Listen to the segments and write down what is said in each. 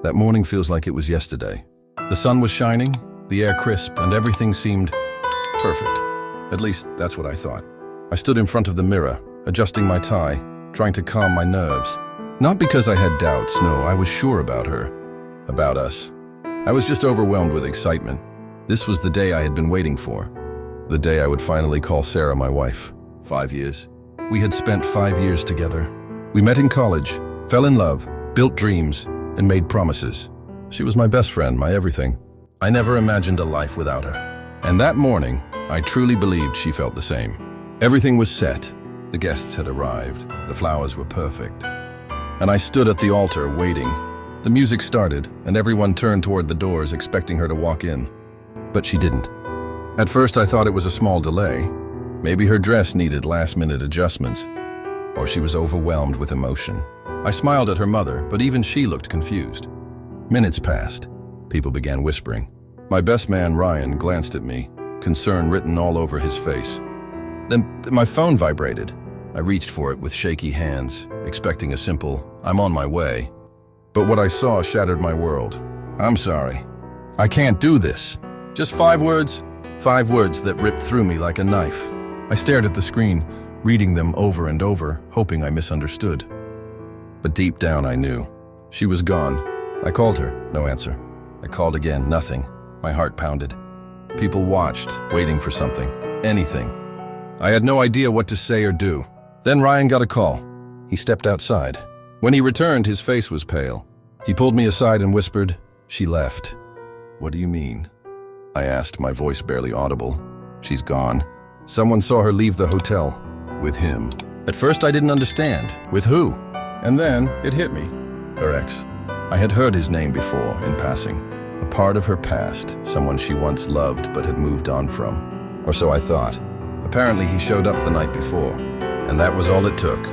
That morning feels like it was yesterday. The sun was shining, the air crisp, and everything seemed perfect. At least, that's what I thought. I stood in front of the mirror, adjusting my tie, trying to calm my nerves. Not because I had doubts, no, I was sure about her, about us. I was just overwhelmed with excitement. This was the day I had been waiting for. The day I would finally call Sarah my wife. 5 years. We had spent 5 years together. We met in college, fell in love, built dreams, and made promises. She was my best friend, my everything. I never imagined a life without her. And that morning, I truly believed she felt the same. Everything was set. The guests had arrived. The flowers were perfect. And I stood at the altar waiting. The music started, and everyone turned toward the doors expecting her to walk in. But she didn't. At first, I thought it was a small delay. Maybe her dress needed last-minute adjustments, or she was overwhelmed with emotion. I smiled at her mother, but even she looked confused. Minutes passed. People began whispering. My best man, Ryan, glanced at me, concern written all over his face. Then my phone vibrated. I reached for it with shaky hands, expecting a simple, "I'm on my way." But what I saw shattered my world. "I'm sorry. I can't do this." Just 5 words that ripped through me like a knife. I stared at the screen, reading them over and over, hoping I misunderstood. But deep down I knew. She was gone. I called her, no answer. I called again, nothing. My heart pounded. People watched, waiting for something, anything. I had no idea what to say or do. Then Ryan got a call. He stepped outside. When he returned, his face was pale. He pulled me aside and whispered, "She left." "What do you mean?" I asked, my voice barely audible. "She's gone. Someone saw her leave the hotel. With him." At first I didn't understand. With who? And then it hit me. Her ex. I had heard his name before, in passing. A part of her past, someone she once loved but had moved on from. Or so I thought. Apparently he showed up the night before. And that was all it took.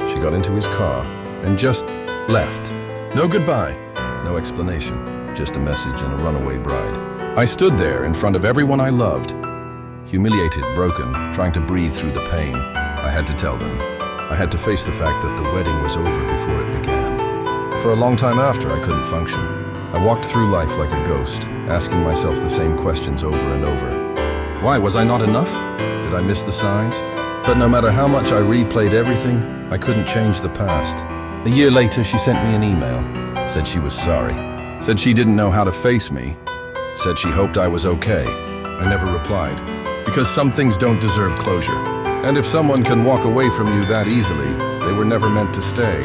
She got into his car and just left. No goodbye, no explanation, just a message and a runaway bride. I stood there in front of everyone I loved, humiliated, broken, trying to breathe through the pain. I had to tell them. I had to face the fact that the wedding was over before it began. For a long time after, I couldn't function. I walked through life like a ghost, asking myself the same questions over and over. Why, was I not enough? Did I miss the signs? But no matter how much I replayed everything, I couldn't change the past. A year later, she sent me an email. Said she was sorry. Said she didn't know how to face me. Said she hoped I was okay. I never replied. Because some things don't deserve closure. And if someone can walk away from you that easily, they were never meant to stay.